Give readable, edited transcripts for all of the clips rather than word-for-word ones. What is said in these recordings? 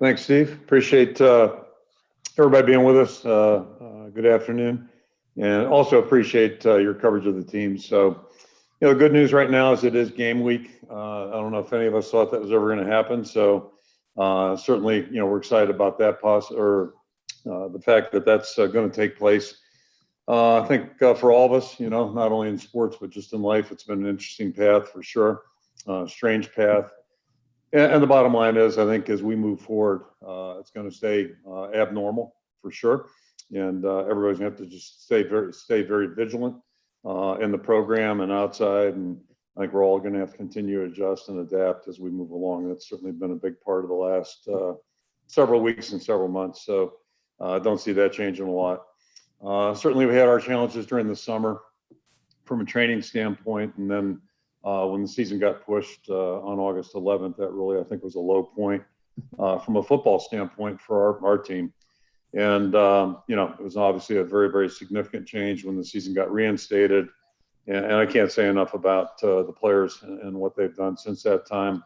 Thanks, Steve. Appreciate everybody being with us. Good afternoon. And also appreciate your coverage of the team. So, good news right now is it is game week. I don't know if any of us thought that was ever going to happen. So certainly, we're excited about that the fact that that's going to take place. I think for all of us, not only in sports, but just in life, it's been an interesting path for sure. Strange path. And the bottom line is, I think as we move forward, it's going to stay abnormal for sure. And everybody's going to have to just stay very vigilant in the program and outside. And I think we're all going to have to continue to adjust and adapt as we move along. That's certainly been a big part of the last several weeks and several months. So I don't see that changing a lot. Certainly we had our challenges during the summer from a training standpoint. And then when the season got pushed on August 11th, that really, I think, was a low point from a football standpoint for our team. And, it was obviously a very, very significant change when the season got reinstated. And I can't say enough about the players and what they've done since that time.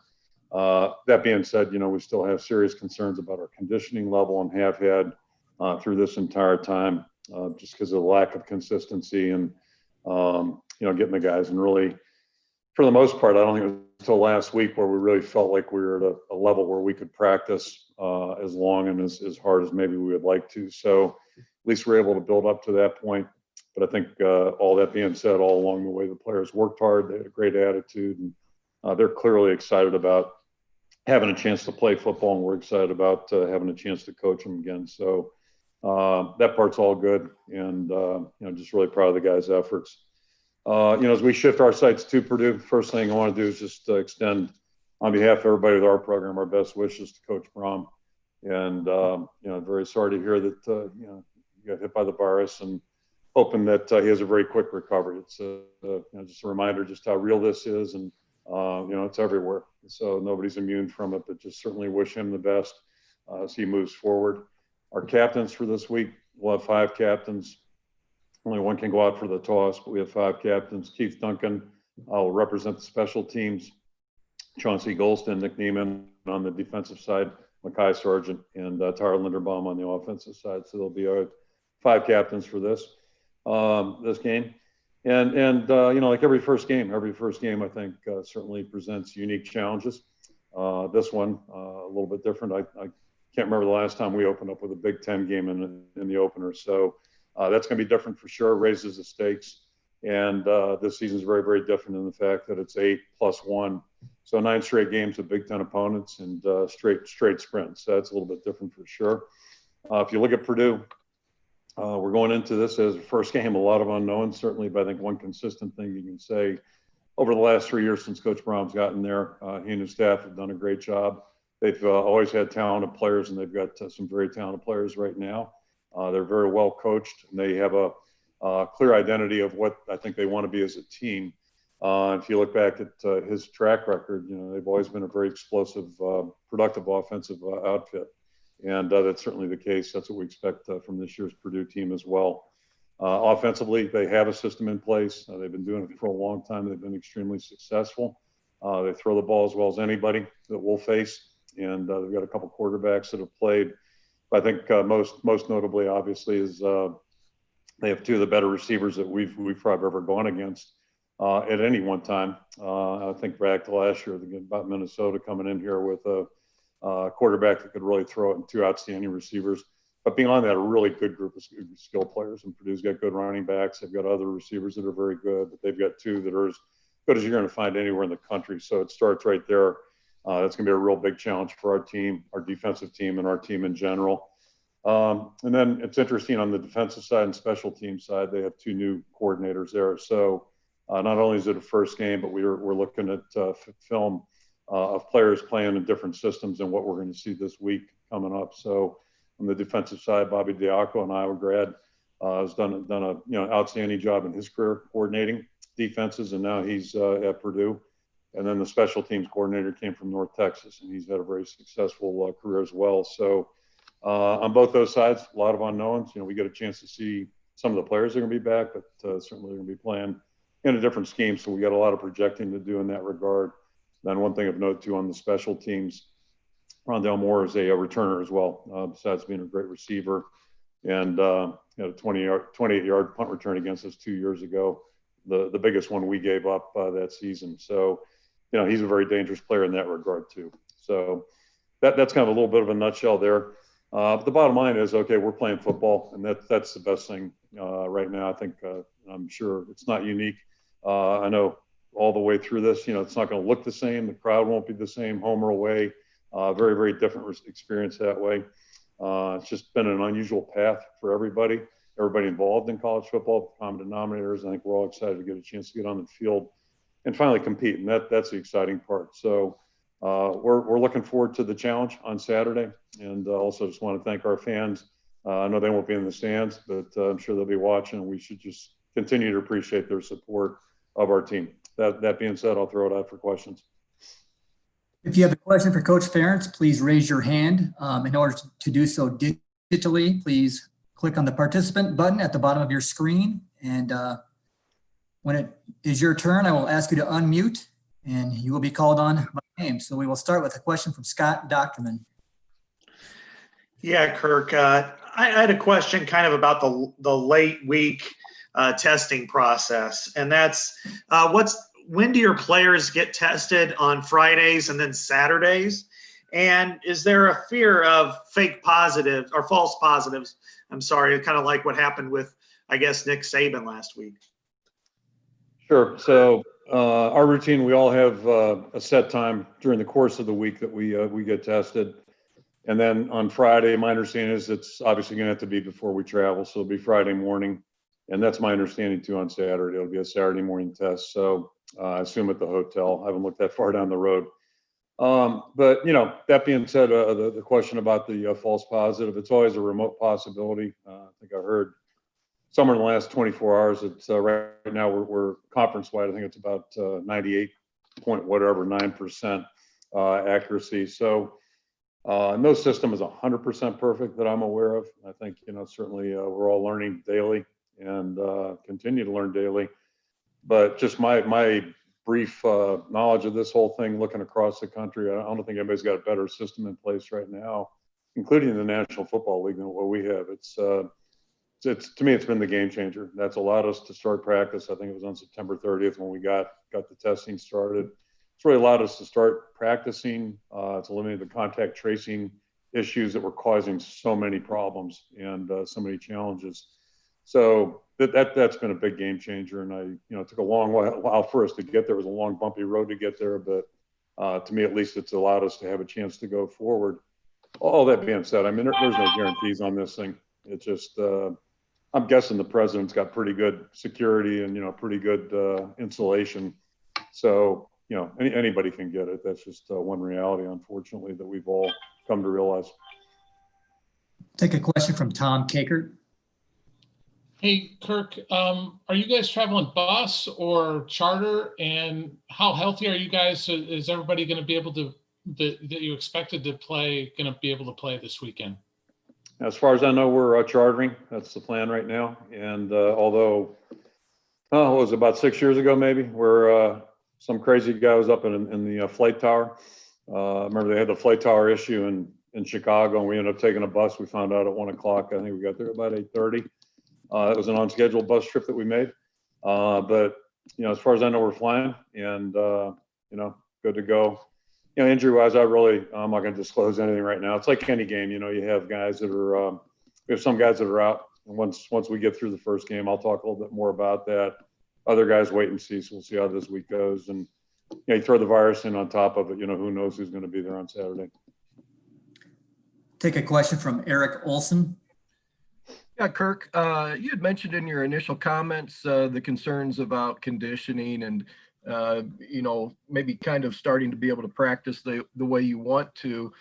That being said, we still have serious concerns about our conditioning level and have had through this entire time just because of the lack of consistency and, getting the guys. And really, for the most part, I don't think it was until last week where we really felt like we were at a level where we could practice as long and as hard as maybe we would like to. So at least we're able to build up to that point. But I think all that being said, all along the way, the players worked hard. They had a great attitude, and they're clearly excited about having a chance to play football, and we're excited about having a chance to coach them again. So that part's all good, and just really proud of the guys' efforts. As we shift our sights to Purdue, first thing I want to do is just extend, on behalf of everybody with our program, our best wishes to Coach Brom. And, very sorry to hear that, you got hit by the virus, and hoping that he has a very quick recovery. It's just a reminder just how real this is, and, it's everywhere. So nobody's immune from it, but just certainly wish him the best as he moves forward. Our captains for this week, we'll have 5 captains. Only one can go out for the toss, but we have 5 captains. Keith Duncan will represent the special teams. Chauncey Golston, Nick Neiman on the defensive side, Makai Sargent, and Tyler Linderbaum on the offensive side. So there'll be our 5 captains for this game. And like every first game, I think certainly presents unique challenges. This one a little bit different. I can't remember the last time we opened up with a Big Ten game in the opener. So that's going to be different for sure. Raises the stakes. And this season is very, very different in the fact that it's 8+1. So 9 straight games with Big Ten opponents and straight sprints. So that's a little bit different for sure. If you look at Purdue, we're going into this as a first game, a lot of unknowns, certainly, but I think one consistent thing you can say over the last 3 years since Coach Brom's gotten there, he and his staff have done a great job. They've always had talented players, and they've got some very talented players right now. They're very well coached, and they have a clear identity of what I think they want to be as a team. If you look back at his track record, they've always been a very explosive, productive offensive outfit. And that's certainly the case. That's what we expect from this year's Purdue team as well. Offensively, they have a system in place. They've been doing it for a long time. They've been extremely successful. They throw the ball as well as anybody that we'll face. And they've got a couple quarterbacks that have played. But I think most notably, obviously, is they have 2 of the better receivers that we've probably ever gone against at any one time. I think back to last year, about Minnesota coming in here with a quarterback that could really throw it, and 2 outstanding receivers. But beyond that, a really good group of skill players. And Purdue's got good running backs. They've got other receivers that are very good, but they've got 2 that are as good as you're going to find anywhere in the country. So it starts right there. That's going to be a real big challenge for our team, our defensive team, and our team in general. And then it's interesting on the defensive side and special team side, they have 2 new coordinators there. So not only is it a first game, but we're looking at film of players playing in different systems and what we're going to see this week coming up. So on the defensive side, Bobby Diaco, an Iowa grad, has done a outstanding job in his career coordinating defenses, and now he's at Purdue. And then the special teams coordinator came from North Texas, and he's had a very successful career as well. So on both those sides, a lot of unknowns. We get a chance to see some of the players that are going to be back, but certainly they're going to be playing in a different scheme. So we got a lot of projecting to do in that regard. Then one thing of note too on the special teams, Rondell Moore is a returner as well, besides being a great receiver. And had a 28-yard punt return against us 2 years ago, the biggest one we gave up that season. So, he's a very dangerous player in that regard too. So that's kind of a little bit of a nutshell there. But the bottom line is, okay, we're playing football, and that's the best thing right now. I think I'm sure it's not unique. I know all the way through this, it's not going to look the same. The crowd won't be the same, home or away. Very, very different experience that way. It's just been an unusual path for everybody involved in college football, common denominators. I think we're all excited to get a chance to get on the field and finally compete, and that's the exciting part. So we're looking forward to the challenge on Saturday, and also just want to thank our fans. I know they won't be in the stands, but I'm sure they'll be watching, and we should just continue to appreciate their support of our team. That being said, I'll throw it out for questions. If you have a question for Coach Ferentz, please raise your hand. In order to do so digitally, please click on the participant button at the bottom of your screen. And when it is your turn, I will ask you to unmute, and you will be called on by name. So we will start with a question from Scott Docterman. Yeah, Kirk, I had a question kind of about the late week testing process, and that's when do your players get tested on Fridays and then Saturdays? And is there a fear of fake positives or false positives? I'm sorry, kind of like what happened with, I guess, Nick Saban last week. Sure. So our routine, we all have a set time during the course of the week that we get tested. And then on Friday, my understanding is it's obviously going to have to be before we travel. So it'll be Friday morning. And that's my understanding too on Saturday. It'll be a Saturday morning test. So I assume at the hotel. I haven't looked that far down the road. But, that being said, the question about the false positive, it's always a remote possibility. I think I heard somewhere in the last 24 hours, it's right now we're conference-wide. I think it's about 98.9% accuracy. So no system is 100% perfect that I'm aware of. I think, certainly we're all learning daily and continue to learn daily. But just my brief knowledge of this whole thing, looking across the country, I don't think anybody's got a better system in place right now, including the National Football League, than what we have. It's to me, it's been the game changer. That's allowed us to start practice. I think it was on September 30th when we got the testing started. It's really allowed us to start practicing. It's eliminated the contact tracing issues that were causing so many problems and so many challenges. So that's been a big game changer. And it took a long while for us to get there. It was a long, bumpy road to get there, but to me, at least, it's allowed us to have a chance to go forward. All that being said, I mean, there's no guarantees on this thing. It's just, I'm guessing the president's got pretty good security and, pretty good insulation. So, anybody can get it. That's just one reality, unfortunately, that we've all come to realize. Take a question from Tom Kakert. Hey, Kirk, are you guys traveling bus or charter? And how healthy are you guys? Is everybody going to be able to, that you expected to play, going to be able to play this weekend? As far as I know, we're chartering. That's the plan right now. And although, it was about 6 years ago, maybe, where some crazy guy was up in the flight tower. Remember they had the flight tower issue in Chicago, and we ended up taking a bus. We found out at 1 o'clock. I think we got there about 8:30. It was an unscheduled bus trip that we made. But, as far as I know, we're flying and, good to go. Injury-wise, I'm not going to disclose anything right now. It's like any game, you have guys that are, we have some guys that are out. And once we get through the first game, I'll talk a little bit more about that. Other guys wait and see. So we'll see how this week goes. And, you throw the virus in on top of it, who knows who's going to be there on Saturday. Take a question from Eric Olson. Yeah, Kirk, you had mentioned in your initial comments the concerns about conditioning and, maybe kind of starting to be able to practice the way you want to.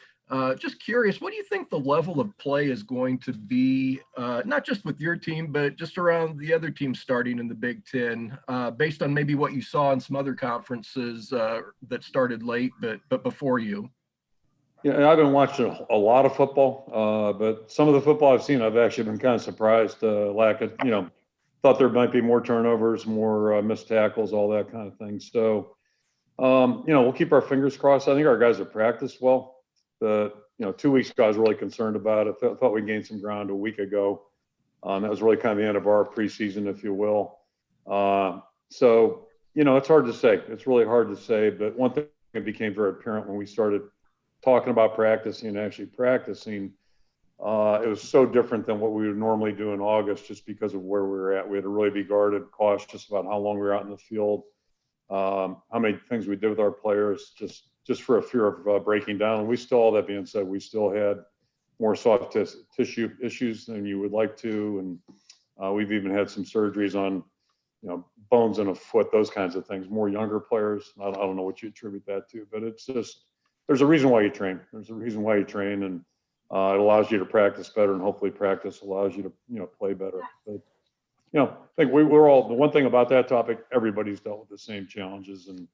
Just curious, what do you think the level of play is going to be, not just with your team, but just around the other teams starting in the Big Ten, based on maybe what you saw in some other conferences that started late, but before you? Yeah, I've been watching a lot of football, but some of the football I've seen, I've actually been kind of surprised. Lack of, thought there might be more turnovers, more missed tackles, all that kind of thing. So, we'll keep our fingers crossed. I think our guys have practiced well. 2 weeks ago, I was really concerned about it. Thought we gained some ground a week ago. That was really kind of the end of our preseason, if you will. So, it's hard to say. It's really hard to say. But one thing that became very apparent when we started talking about practicing and actually practicing, it was so different than what we would normally do in August just because of where we were at. We had to really be guarded, cautious about how long we were out in the field, how many things we did with our players, just for a fear of breaking down. And we still, all that being said, we still had more soft tissue issues than you would like to. And we've even had some surgeries on, bones in a foot, those kinds of things, more younger players. I don't know what you attribute that to, but it's just, there's a reason why you train. There's a reason why you train, and it allows you to practice better, and hopefully practice allows you to, play better. But, I think we're all, the one thing about that topic, everybody's dealt with the same challenges, and,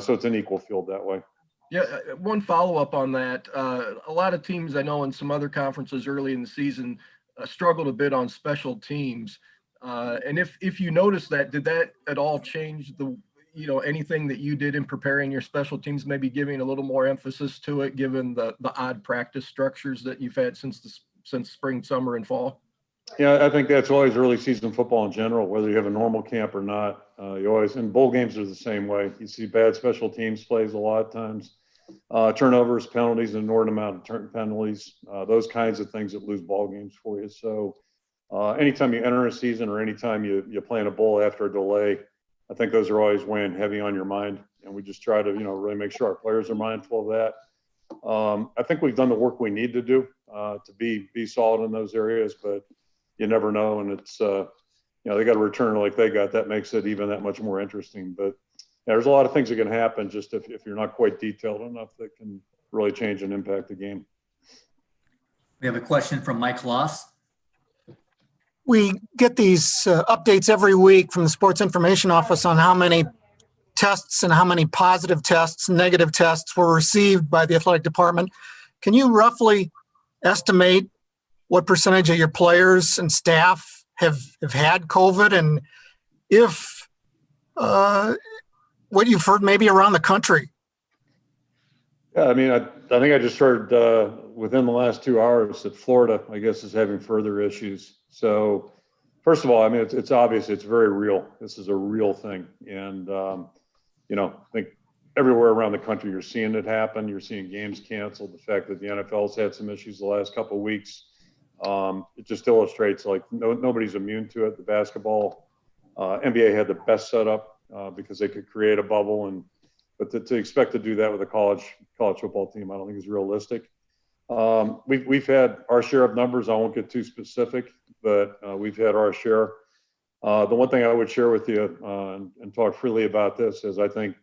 so it's an equal field that way. Yeah, one follow-up on that. A lot of teams I know in some other conferences early in the season struggled a bit on special teams. And if you notice that, did that at all change anything that you did in preparing your special teams, maybe giving a little more emphasis to it, given the odd practice structures that you've had since spring, summer, and fall? Yeah, I think that's always early season football in general, whether you have a normal camp or not. You always, and bowl games are the same way. You see bad special teams plays a lot of times, turnovers, penalties, an inordinate amount of penalties, those kinds of things that lose ball games for you. So anytime you enter a season or anytime you play in a bowl after a delay, I think those are always weighing heavy on your mind. And we just try to, really make sure our players are mindful of that. I think we've done the work we need to do to be solid in those areas, but you never know. And it's, they got a return like they got. That makes it even that much more interesting. But there's a lot of things that can happen just if you're not quite detailed enough that can really change and impact the game. We have a question from Mike Loss. We get these updates every week from the Sports Information Office on how many tests and how many positive tests, negative tests were received by the athletic department. Can you roughly estimate what percentage of your players and staff have had COVID, and if what you've heard maybe around the country? Yeah, I mean, I think I just heard within the last 2 hours that Florida, I guess, is having further issues. So first of all, I mean, it's obvious, it's very real. This is a real thing. And, I think everywhere around the country, you're seeing it happen. You're seeing games canceled. The fact that the NFL's had some issues the last couple of weeks, it just illustrates like nobody's immune to it. The basketball, NBA had the best setup because they could create a bubble, but to expect to do that with a college football team, I don't think is realistic. We've had our share of numbers. I won't get too specific, but we've had our share. The one thing I would share with you and talk freely about this is I think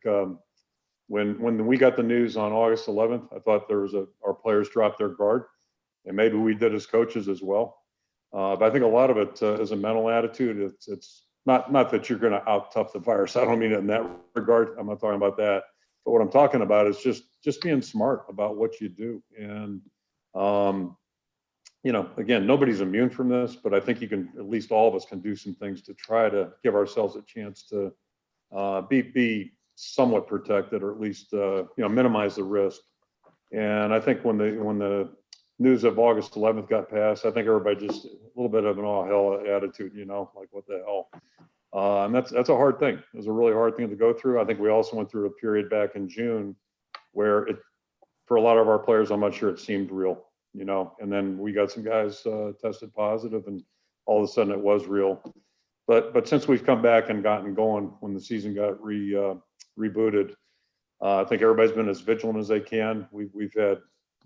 when we got the news on August 11th, I thought our players dropped their guard, and maybe we did as coaches as well. But I think a lot of it is a mental attitude. It's not that you're going to out-tough the virus. I don't mean it in that regard. I'm not talking about that. But what I'm talking about is just being smart about what you do. And, again, nobody's immune from this, but I think at least all of us can do some things to try to give ourselves a chance to be somewhat protected, or at least, minimize the risk. And I think when the news of August 11th got passed, I think everybody just a little bit of an all hell attitude, like what the hell. And that's a hard thing. It was a really hard thing to go through. I think we also went through a period back in June where for a lot of our players, I'm not sure it seemed real, and then we got some guys tested positive, and all of a sudden it was real. But since we've come back and gotten going when the season got rebooted, I think everybody's been as vigilant as they can. We've had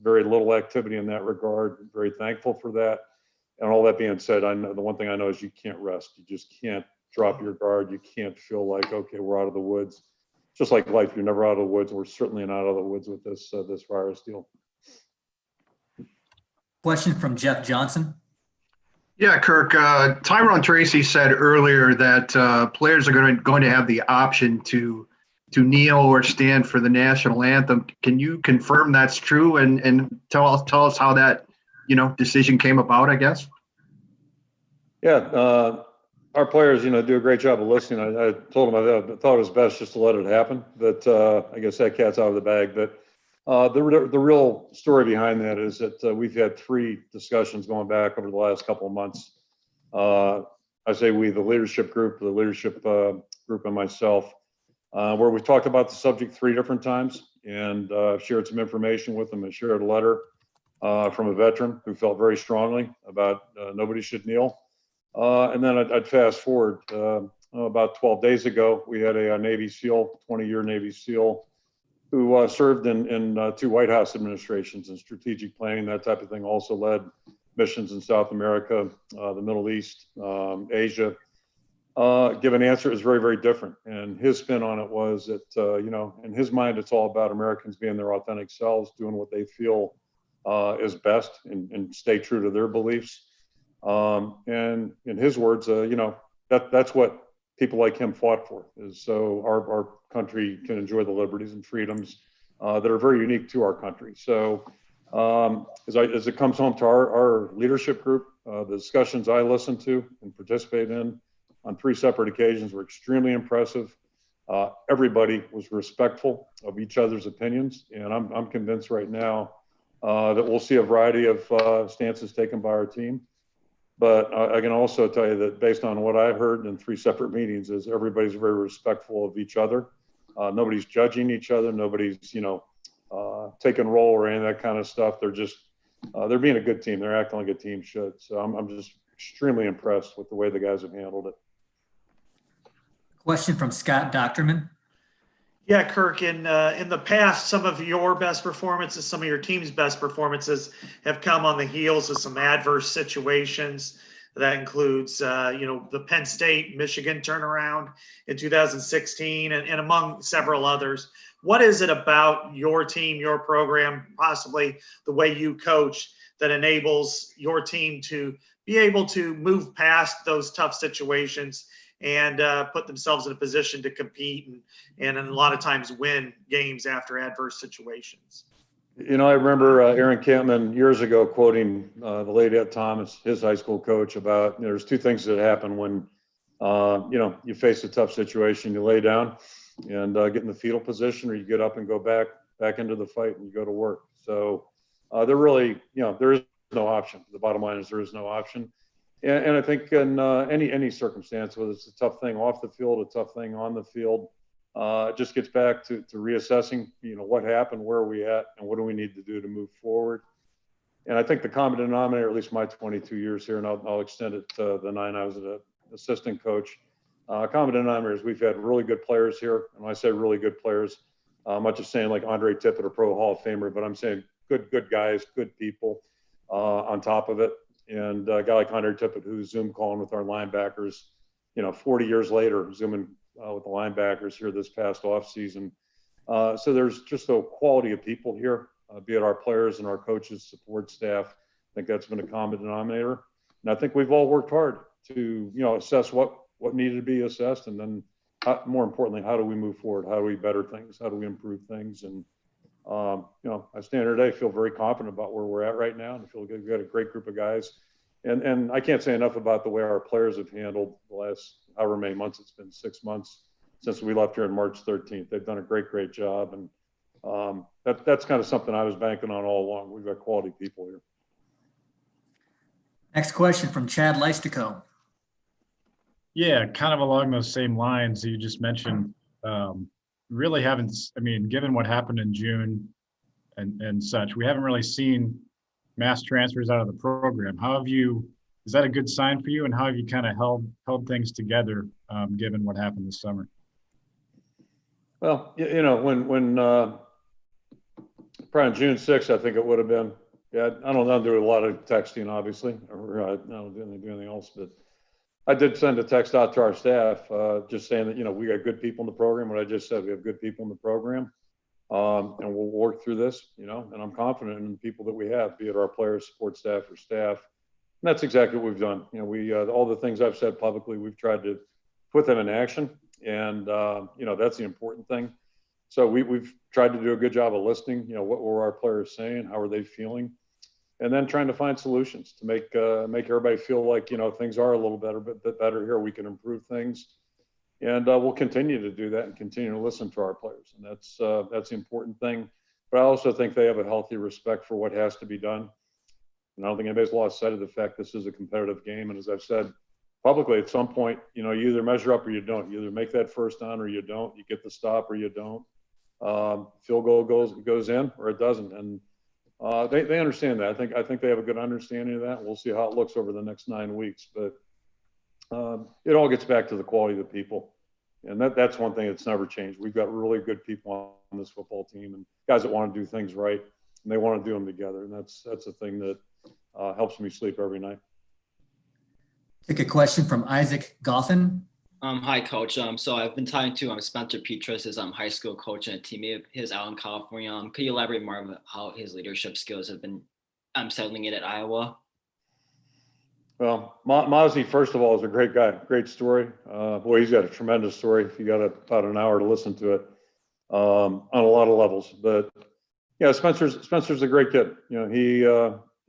very little activity in that regard. Very thankful for that. And all that being said, I know the one thing I know is you can't rest. You just can't drop your guard. You can't feel like, okay, we're out of the woods. Just like life, you're never out of the woods. We're certainly not out of the woods with this virus deal. Question from Jeff Johnson. Yeah, Kirk. Tyrone Tracy said earlier that players are going to have the option to kneel or stand for the national anthem. Can you confirm that's true and tell us how that decision came about, I guess? Yeah, our players, do a great job of listening. I told them I thought it was best just to let it happen, but I guess that cat's out of the bag. But The real story behind that is that we've had 3 discussions going back over the last couple of months. I say we, the leadership group, and myself, where we talked about the subject 3 different times, and shared some information with them. I shared a letter from a veteran who felt very strongly about nobody should kneel. And then I'd fast forward about 12 days ago, we had a Navy SEAL, 20-year Navy SEAL, who served in 2 White House administrations in strategic planning, that type of thing, also led missions in South America, the Middle East, Asia. Give an answer is very, very different. And his spin on it was that, in his mind, it's all about Americans being their authentic selves, doing what they feel is best, and stay true to their beliefs. And in his words, that's what people like him fought for, is so our country can enjoy the liberties and freedoms that are very unique to our country. So as it comes home to our leadership group, the discussions I listened to and participated in on 3 separate occasions were extremely impressive. Everybody was respectful of each other's opinions, and I'm convinced right now that we'll see a variety of stances taken by our team. But I can also tell you that based on what I heard in 3 separate meetings, is everybody's very respectful of each other. Nobody's judging each other. Nobody's, taking role or any of that kind of stuff. They're just, they're being a good team. They're acting like a team should. So I'm just extremely impressed with the way the guys have handled it. Question from Scott Docterman. Yeah, Kirk, in the past, some of your best performances, some of your team's best performances have come on the heels of some adverse situations. That includes, the Penn State, Michigan turnaround in 2016, and among several others. What is it about your team, your program, possibly the way you coach, that enables your team to be able to move past those tough situations and put themselves in a position to compete and a lot of times win games after adverse situations? I remember Aaron Campman years ago quoting the late Ed Thomas, his high school coach, about there's 2 things that happen when you face a tough situation. You lay down and get in the fetal position, or you get up and go back into the fight and you go to work. So there really, there is no option. The bottom line is there is no option. And I think in any circumstance, whether it's a tough thing off the field, a tough thing on the field, it just gets back to reassessing, what happened, where are we at, and what do we need to do to move forward. And I think the common denominator, at least my 22 years here, and I'll extend it to the 9 I was an assistant coach, common denominator is we've had really good players here. And when I say really good players, I'm not just saying like Andre Tippett, a Pro Hall of Famer, but I'm saying good guys, good people on top of it. And a guy like Andre Tippett, who's Zoom calling with our linebackers, 40 years later, Zooming with the linebackers here this past offseason. So there's just a quality of people here, be it our players and our coaches, support staff. I think that's been a common denominator. And I think we've all worked hard to, assess what needed to be assessed. And then more importantly, how do we move forward? How do we better things? How do we improve things? And, I stand here today, feel very confident about where we're at right now, and I feel good. We've got a great group of guys. And I can't say enough about the way our players have handled the last however many months. It's been 6 months since we left here on March 13th. They've done a great job. And that's kind of something I was banking on all along. We've got quality people here. Next question from Chad Leistico. Yeah, kind of along those same lines that you just mentioned. Really haven't, given what happened in June and such, we haven't really seen mass transfers out of the program. Is that a good sign for you? And how have you kind of held things together given what happened this summer? Well, when probably on June 6th, I think it would have been, I don't do a lot of texting, obviously, or I don't do anything else, but I did send a text out to our staff just saying that, we got good people in the program. What I just said, we have good people in the program, and we'll work through this, and I'm confident in the people that we have, be it our players, support staff, or staff. And that's exactly what we've done. We all the things I've said publicly, we've tried to put them in action, and that's the important thing. So we've tried to do a good job of listening. What were our players saying? How are they feeling? And then trying to find solutions to make everybody feel like things are a little bit better here. We can improve things, and we'll continue to do that and continue to listen to our players. And that's the important thing. but I also think they have a healthy respect for what has to be done. And I don't think anybody's lost sight of the fact this is a competitive game. And as I've said publicly, at some point, you either measure up or you don't. You either make that first down or you don't. You get the stop or you don't. Field goal goes in or it doesn't. And they understand that. I think they have a good understanding of that. We'll see how it looks over the next 9 weeks. But it all gets back to the quality of the people. And that's one thing that's never changed. We've got really good people on this football team and guys that want to do things right, and they want to do them together. And that's a thing that helps me sleep every night. Take a question from Isaac Goffin. Hi, Coach. So I've been talking to Spencer Petras, his high school coach and a teammate of his out in California. Could you elaborate more on how his leadership skills have been settling in at Iowa? Well, Mozzie, first of all, is a great guy. Great story. Boy, he's got a tremendous story. If you got about an hour to listen to it, on a lot of levels. But yeah, Spencer's a great kid.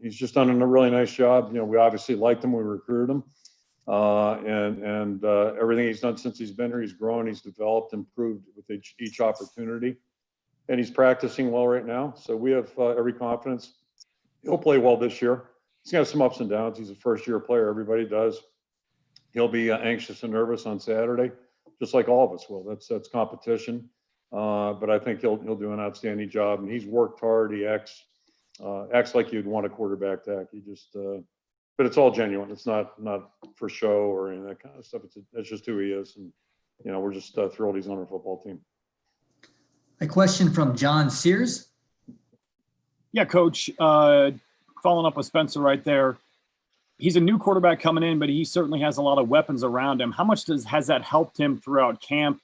He's just done a really nice job. We obviously liked him. We recruited him, and everything he's done since he's been here, he's grown, he's developed, improved with each opportunity, and he's practicing well right now. So we have every confidence he'll play well this year. He's got some ups and downs. He's a first-year player. Everybody does. He'll be anxious and nervous on Saturday, just like all of us will. That's competition, but I think he'll do an outstanding job. And he's worked hard. He acts like you'd want a quarterback to act. He just, but it's all genuine. It's not for show or any of that kind of stuff. That's just who he is. And we're just thrilled he's on our football team. A question from John Sears. Yeah, Coach. Following up with Spencer right there, he's a new quarterback coming in, but he certainly has a lot of weapons around him. How much has that helped him throughout camp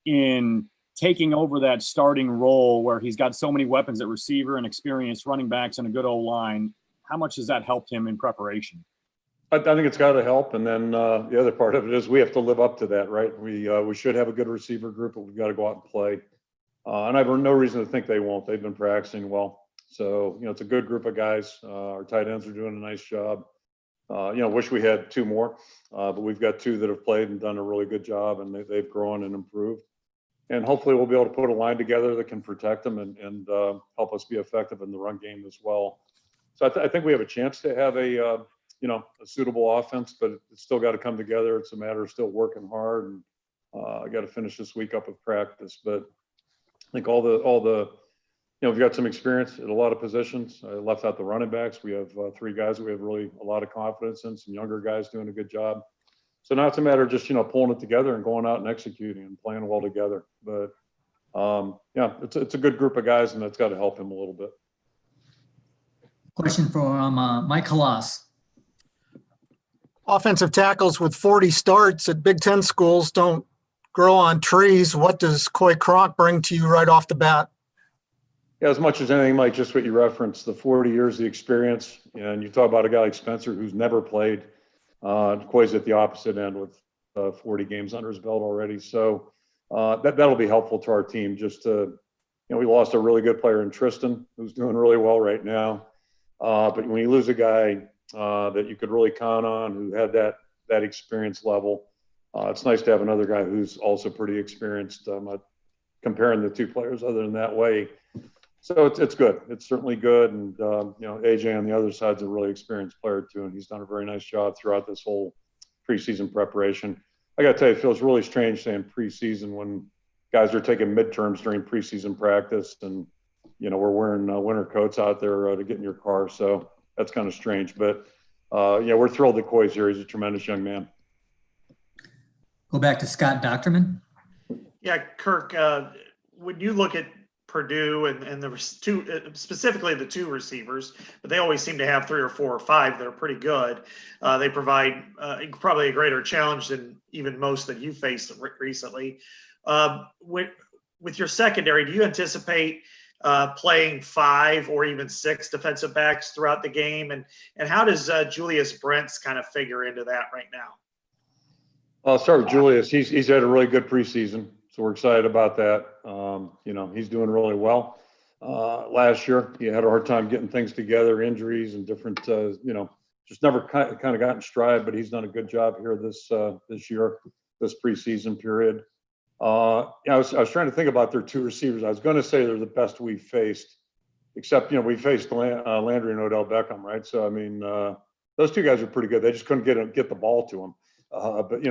in taking over that starting role where he's got so many weapons at receiver and experienced running backs and a good O-line? How much has that helped him in preparation? I think it's got to help. And then the other part of it is we have to live up to that, right? We should have a good receiver group, but we've got to go out and play. And I have no reason to think they won't. They've been practicing well. So, it's a good group of guys. Our tight ends are doing a nice job. Wish we had two more, but we've got two that have played and done a really good job, and they've grown and improved. And hopefully we'll be able to put a line together that can protect them and help us be effective in the run game as well. So I think we have a chance to have a suitable offense, but it's still got to come together. It's a matter of still working hard, and I got to finish this week up with practice. But I think all the we've got some experience at a lot of positions. I left out the running backs. We have three guys that we have really a lot of confidence in, some younger guys doing a good job. So now it's a matter of just, pulling it together and going out and executing and playing well together. But it's a good group of guys, and that's got to help him a little bit. Question from Mike Halas. Offensive tackles with 40 starts at Big Ten schools don't grow on trees. What does Coy Cronk bring to you right off the bat? Yeah, as much as anything, Mike, just what you referenced, the 40 years of experience, and you talk about a guy like Spencer who's never played. Coy's at the opposite end with 40 games under his belt already. So that'll be helpful to our team. Just to, we lost a really good player in Tristan, who's doing really well right now. But when you lose a guy that you could really count on, who had that experience level, it's nice to have another guy who's also pretty experienced. I'm not comparing the two players other than that way. So it's good. It's certainly good. And, AJ on the other side's a really experienced player too, and he's done a very nice job throughout this whole preseason preparation. I got to tell you, it feels really strange saying preseason when guys are taking midterms during preseason practice and, we're wearing winter coats out there to get in your car. So that's kind of strange. But, we're thrilled that Coy's here. He's a tremendous young man. Go back to Scott Docterman. Yeah, Kirk, when you look at Purdue and there was specifically the two receivers, but they always seem to have 3 or 4 or 5 that are pretty good. They provide probably a greater challenge than even most that you faced recently. With your secondary, do you anticipate playing 5 or even 6 defensive backs throughout the game? And how does Julius Brents kind of figure into that right now? I'll start with Julius. He's had a really good preseason. So we're excited about that. He's doing really well. Last year, he had a hard time getting things together, injuries and different, just never kind of got in stride, but he's done a good job here this year, this preseason period. I was trying to think about their two receivers. I was going to say they're the best we've faced, except, we faced Landry and Odell Beckham, right? So, I mean, those two guys are pretty good. They just couldn't get the ball to them. But,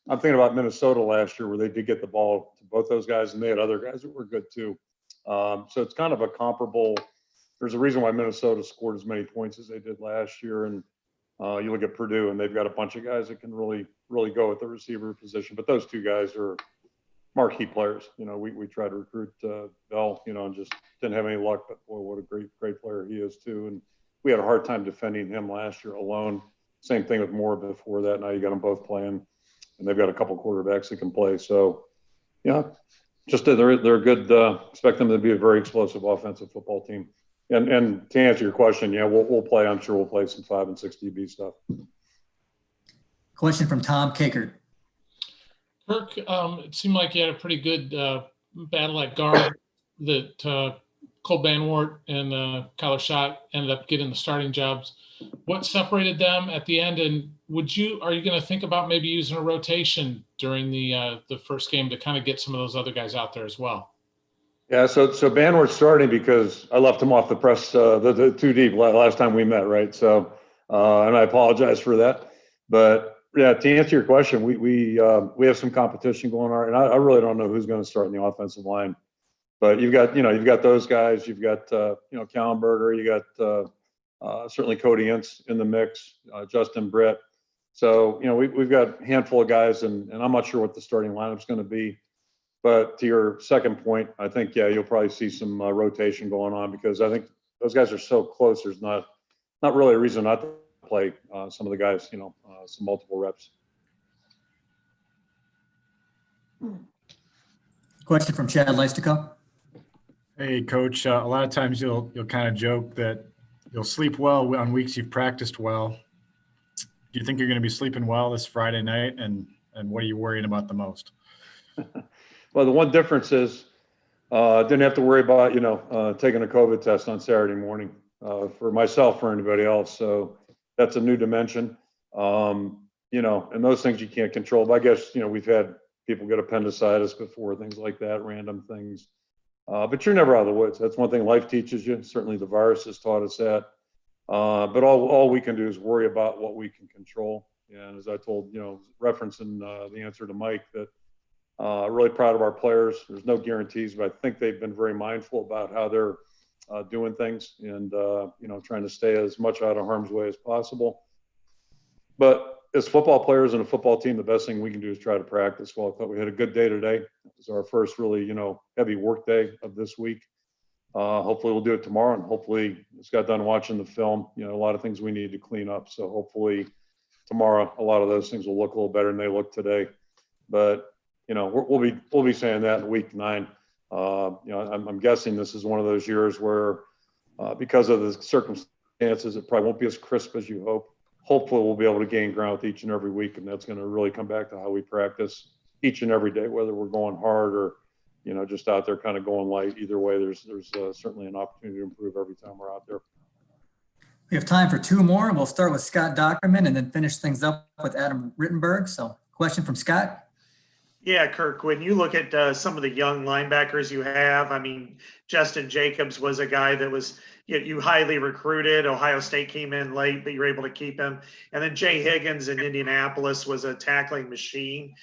I'm thinking about Minnesota last year where they did get the ball to both those guys, and they had other guys that were good too. So it's kind of a comparable. There's a reason why Minnesota scored as many points as they did last year. And you look at Purdue, and they've got a bunch of guys that can really, really go at the receiver position. But those two guys are marquee players. We tried to recruit Bell, and just didn't have any luck. But boy, what a great player he is too. And we had a hard time defending him last year alone. Same thing with Moore before that. Now you got them both playing, and they've got a couple quarterbacks that can play. So, just they're a good. Expect them to be a very explosive offensive football team. And to answer your question, we'll play. I'm sure we'll play some 5 and 6 DB stuff. Question from Tom Kakert. Kirk, it seemed like you had a pretty good battle at guard that Cole Banwart and Kyler Schott ended up getting the starting jobs. What separated them at the end? And are you going to think about maybe using a rotation during the first game to kind of get some of those other guys out there as well? Yeah, so Banwart's starting because I left him off the press, the 2 deep last time we met, right? So, and I apologize for that. But yeah, to answer your question, we have some competition going on, and I really don't know who's going to start in the offensive line. But you've got those guys. You've got Kallenberger. You got certainly Cody Ince in the mix. Justin Britt. So we've got a handful of guys, and I'm not sure what the starting lineup's going to be. But to your second point, I think you'll probably see some rotation going on because I think those guys are so close. There's not really a reason not to play some of the guys. Some multiple reps. Question from Chad Leistica. Hey, Coach. A lot of times you'll kind of joke that you'll sleep well on weeks you've practiced well. Do you think you're going to be sleeping well this Friday night? And what are you worrying about the most? Well, the one difference is didn't have to worry about taking a COVID test on Saturday morning for myself or anybody else. So that's a new dimension. And those things you can't control. But I guess we've had people get appendicitis before, things like that, random things. But you're never out of the woods. That's one thing life teaches you. Certainly the virus has taught us that. But all we can do is worry about what we can control. And as I told, referencing the answer to Mike, that really proud of our players. There's no guarantees, but I think they've been very mindful about how they're doing things and, trying to stay as much out of harm's way as possible. But as football players and a football team, the best thing we can do is try to practice well. I thought we had a good day today. It was our first really, heavy work day of this week. Hopefully we'll do it tomorrow, and hopefully just got done watching the film. A lot of things we need to clean up. So hopefully tomorrow, a lot of those things will look a little better than they look today. But we'll be saying that in week 9. I'm guessing this is one of those years where, because of the circumstances, it probably won't be as crisp as you hope. Hopefully, we'll be able to gain ground with each and every week, and that's going to really come back to how we practice each and every day, whether we're going hard or, just out there kind of going light. Either way, there's certainly an opportunity to improve every time we're out there. We have time for 2 more. We'll start with Scott Dockerman and then finish things up with Adam Rittenberg. So, question from Scott. Yeah, Kirk, when you look at some of the young linebackers you have, I mean, Justin Jacobs was a guy that was you highly recruited. Ohio State came in late, but you were able to keep him. And then Jay Higgins in Indianapolis was a tackling machine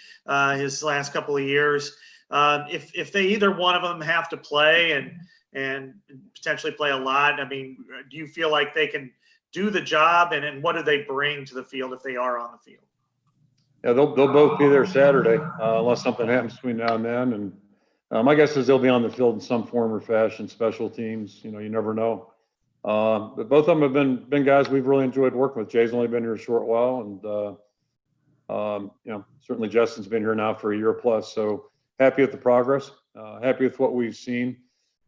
his last couple of years. If they either one of them have to play and potentially play a lot, I mean, do you feel like they can do the job? And what do they bring to the field if they are on the field? Yeah, they'll both be there Saturday unless something happens between now and then. And my guess is they'll be on the field in some form or fashion. Special teams, you never know. But both of them have been guys we've really enjoyed working with. Jay's only been here a short while, and certainly Justin's been here now for a year plus. So happy with the progress. Happy with what we've seen.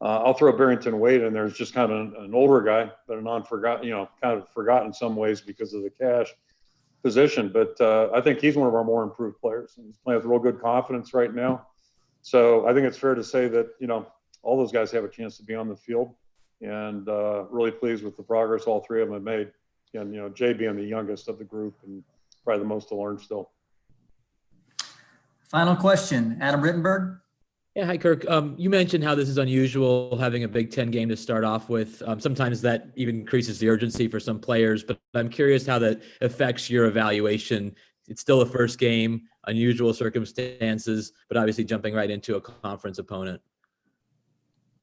I'll throw Barrington Wade in there. It's just kind of an older guy, but kind of forgotten in some ways because of the cash position, but I think he's one of our more improved players, and he's playing with real good confidence right now. So I think it's fair to say that all those guys have a chance to be on the field, and really pleased with the progress all 3 of them have made. And Jay being the youngest of the group and probably the most to learn still. Final question, Adam Rittenberg. Yeah, hi, Kirk. You mentioned how this is unusual, having a Big Ten game to start off with. Sometimes that even increases the urgency for some players, but I'm curious how that affects your evaluation. It's still a first game, unusual circumstances, but obviously jumping right into a conference opponent.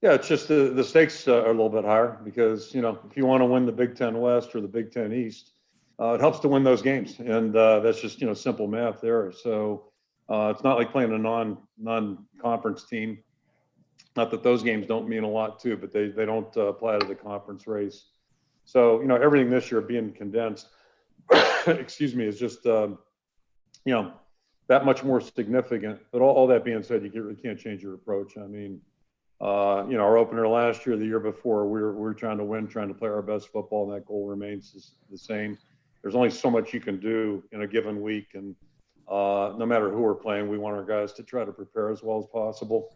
Yeah, it's just the stakes are a little bit higher because, if you want to win the Big Ten West or the Big Ten East, it helps to win those games. And that's just, simple math there. So it's not like playing a non-conference team. Not that those games don't mean a lot too, but they don't apply to the conference race. So, everything this year being condensed, excuse me, is just, that much more significant. But all that being said, you can't change your approach. I mean, our opener last year, the year before, we were trying to win, trying to play our best football, and that goal remains the same. There's only so much you can do in a given week, and no matter who we're playing, we want our guys to try to prepare as well as possible.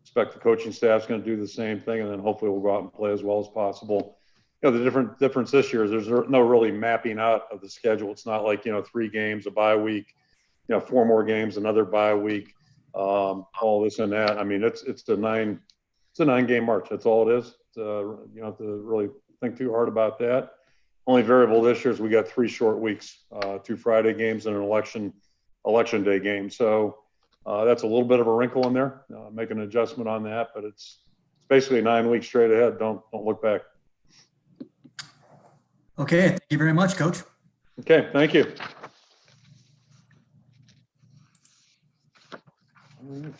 Expect the coaching staff's going to do the same thing, and then hopefully we'll go out and play as well as possible. The difference this year is there's no really mapping out of the schedule. It's not like 3 games, a bye week, 4 more games, another bye week, all this and that. I mean, it's a 9-game march. That's all it is. You don't have to really think too hard about that. Only variable this year is we got 3 short weeks, 2 Friday games and an election day game. So that's a little bit of a wrinkle in there. Make an adjustment on that, but it's basically 9 weeks straight ahead. Don't look back. Okay, thank you very much, Coach. Okay, thank you. All right.